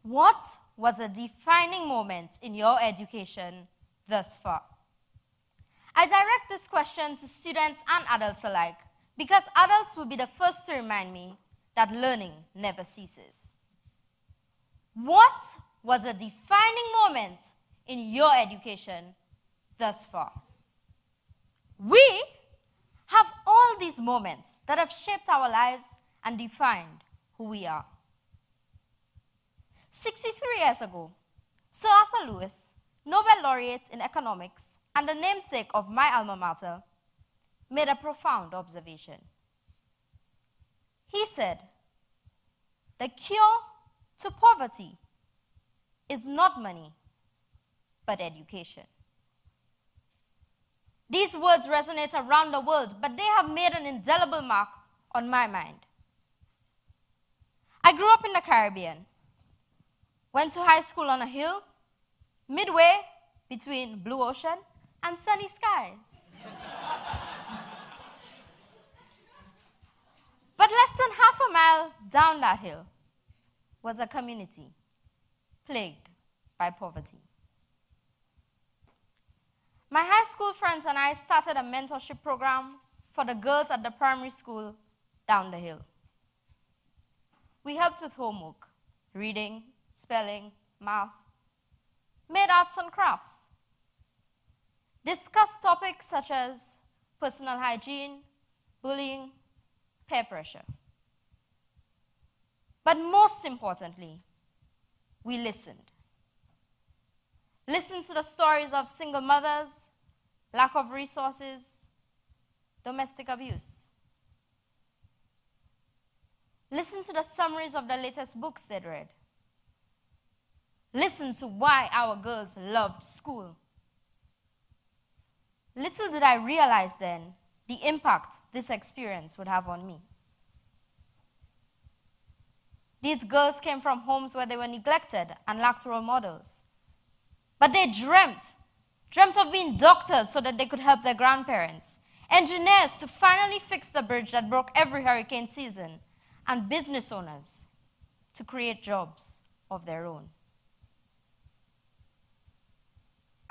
What was a defining moment in your education thus far? I direct this question to students and adults alike because adults will be the first to remind me that learning never ceases. What was a defining moment in your education thus far? We have all these moments that have shaped our lives and defined who we are. 63 years ago, Sir Arthur Lewis, Nobel laureate in economics and the namesake of my alma mater, made a profound observation. He said, "The cure to poverty is not money, but education." These words resonate around the world, but they have made an indelible mark on my mind. I grew up in the Caribbean, went to high school on a hill, midway between blue ocean and sunny skies. But less than half a mile down that hill was a community plagued by poverty. My high school friends and I started a mentorship program for the girls at the primary school down the hill. We helped with homework, reading, spelling, math, made arts and crafts, discussed topics such as personal hygiene, bullying, peer pressure. But most importantly, we listened. Listened to the stories of single mothers, lack of resources, domestic abuse. Listen to the summaries of the latest books they'd read. Listen to why our girls loved school. Little did I realize then the impact this experience would have on me. These girls came from homes where they were neglected and lacked role models. But they dreamt of being doctors so that they could help their grandparents, engineers to finally fix the bridge that broke every hurricane season, and business owners to create jobs of their own.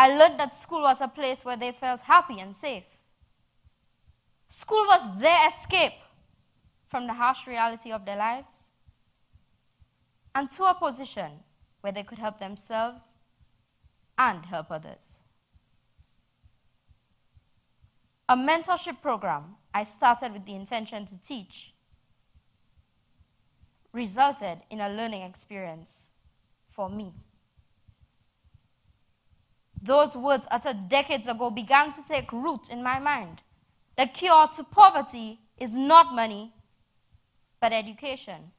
I learned that school was a place where they felt happy and safe. School was their escape from the harsh reality of their lives and to a position where they could help themselves and help others. A mentorship program I started with the intention to teach resulted in a learning experience for me. Those words uttered decades ago began to take root in my mind. The cure to poverty is not money, but education.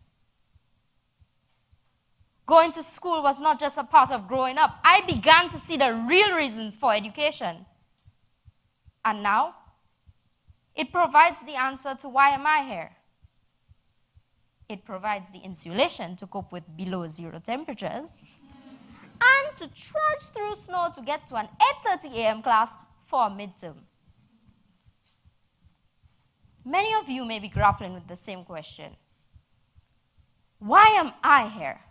Going to school was not just a part of growing up. I began to see the real reasons for education. And now, it provides the answer to why am I here. It provides the insulation to cope with below zero temperatures and to trudge through snow to get to an 8:30 a.m. class for a midterm. Many of you may be grappling with the same question. Why am I here?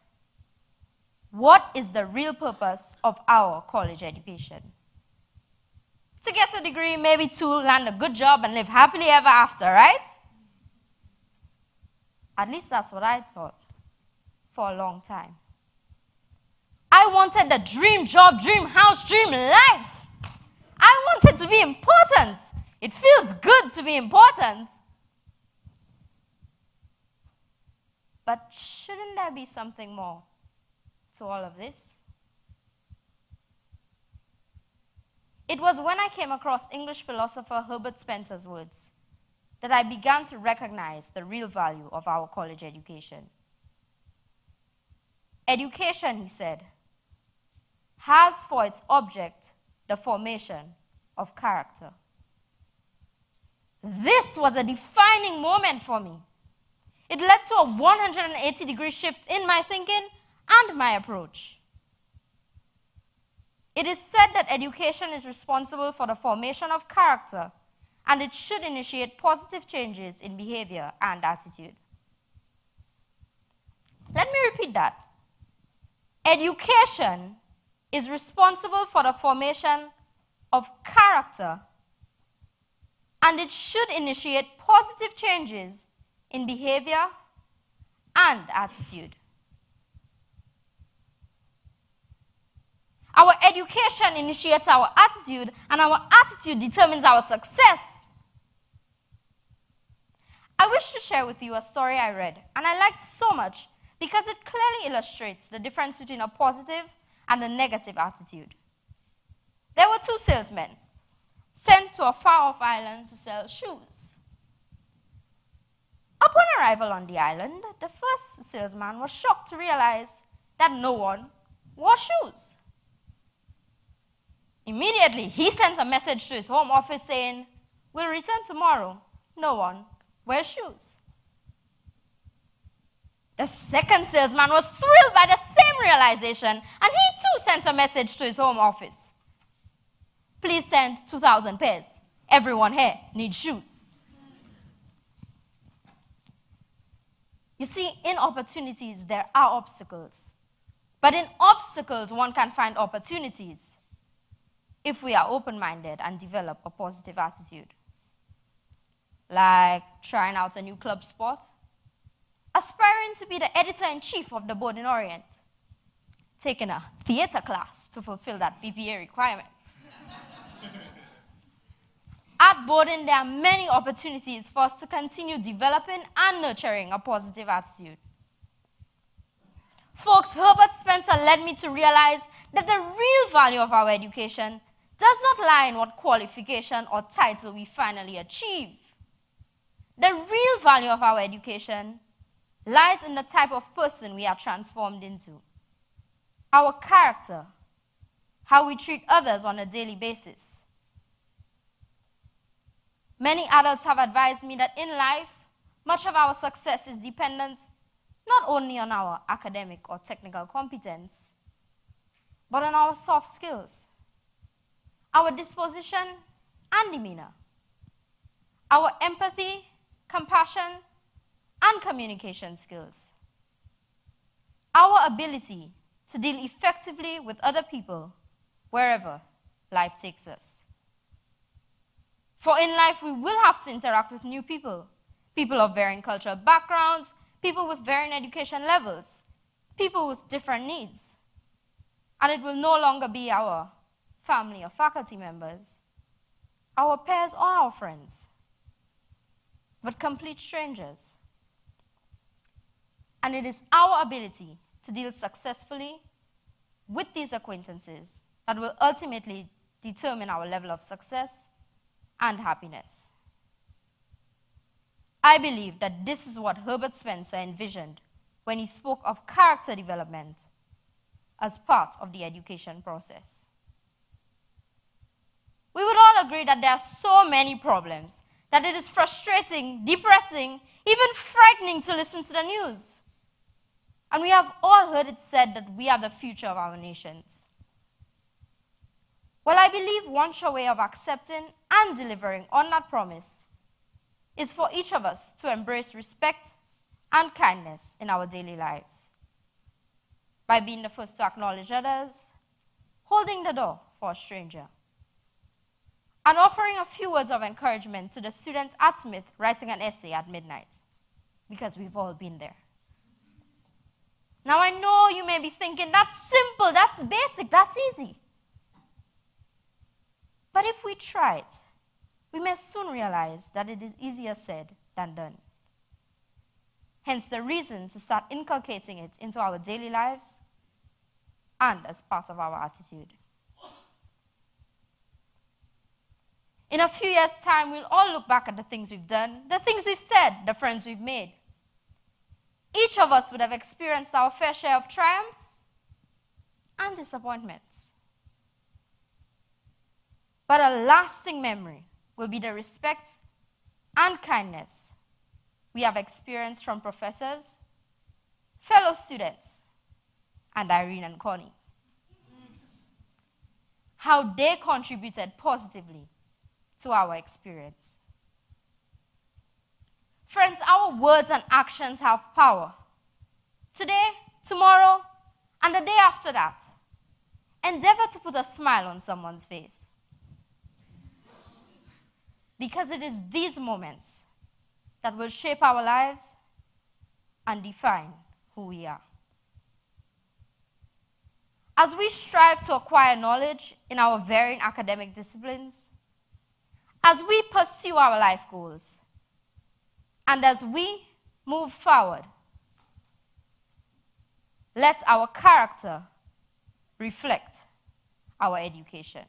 What is the real purpose of our college education? To get a degree, maybe to land a good job and live happily ever after, right? At least that's what I thought for a long time. I wanted the dream job, dream house, dream life. I wanted to be important. It feels good to be important. But shouldn't there be something more to all of this? It was when I came across English philosopher Herbert Spencer's words that I began to recognize the real value of our college education. Education, he said, has for its object the formation of character. This was a defining moment for me. It led to a 180-degree shift in my thinking and my approach. It is said that education is responsible for the formation of character, and it should initiate positive changes in behavior and attitude. Let me repeat that. Education is responsible for the formation of character, and it should initiate positive changes in behavior and attitude. Our education initiates our attitude, and our attitude determines our success. I wish to share with you a story I read, and I liked so much because it clearly illustrates the difference between a positive and a negative attitude. There were two salesmen sent to a far-off island to sell shoes. Upon arrival on the island, the first salesman was shocked to realize that no one wore shoes. Immediately, he sent a message to his home office saying, "We'll return tomorrow. No one wears shoes." The second salesman was thrilled by the same realization, and he too sent a message to his home office. "Please send 2,000 pairs. Everyone here needs shoes." You see, in opportunities, there are obstacles. But in obstacles, one can find opportunities if we are open-minded and develop a positive attitude. Like trying out a new club sport, aspiring to be the editor-in-chief of the Bowdoin Orient, taking a theater class to fulfill that VPA requirement. At Bowdoin, there are many opportunities for us to continue developing and nurturing a positive attitude. Folks, Herbert Spencer led me to realize that the real value of our education does not lie in what qualification or title we finally achieve. The real value of our education lies in the type of person we are transformed into, our character, how we treat others on a daily basis. Many adults have advised me that in life, much of our success is dependent not only on our academic or technical competence, but on our soft skills, our disposition and demeanor, our empathy, compassion, and communication skills, our ability to deal effectively with other people wherever life takes us. For in life, we will have to interact with new people, people of varying cultural backgrounds, people with varying education levels, people with different needs. And it will no longer be our family or faculty members, our peers or our friends, but complete strangers. And it is our ability to deal successfully with these acquaintances that will ultimately determine our level of success and happiness. I believe that this is what Herbert Spencer envisioned when he spoke of character development as part of the education process. We would all agree that there are so many problems that it is frustrating, depressing, even frightening to listen to the news. And we have all heard it said that we are the future of our nations. Well, I believe one sure way of accepting and delivering on that promise is for each of us to embrace respect and kindness in our daily lives by being the first to acknowledge others, holding the door for a stranger, and offering a few words of encouragement to the student at Smith writing an essay at midnight, because we've all been there. Now, I know you may be thinking, that's simple, that's basic, that's easy. But if we try it, we may soon realize that it is easier said than done. Hence the reason to start inculcating it into our daily lives and as part of our attitude. In a few years' time, we'll all look back at the things we've done, the things we've said, the friends we've made. Each of us would have experienced our fair share of triumphs and disappointments. But a lasting memory will be the respect and kindness we have experienced from professors, fellow students, and Irene and Connie. How they contributed positively to our experience. Friends, our words and actions have power. Today, tomorrow, And the day after that, endeavor to put a smile on someone's face. Because it is these moments that will shape our lives and define who we are. As we strive to acquire knowledge in our varying academic disciplines, as we pursue our life goals, and as we move forward, let our character reflect our education.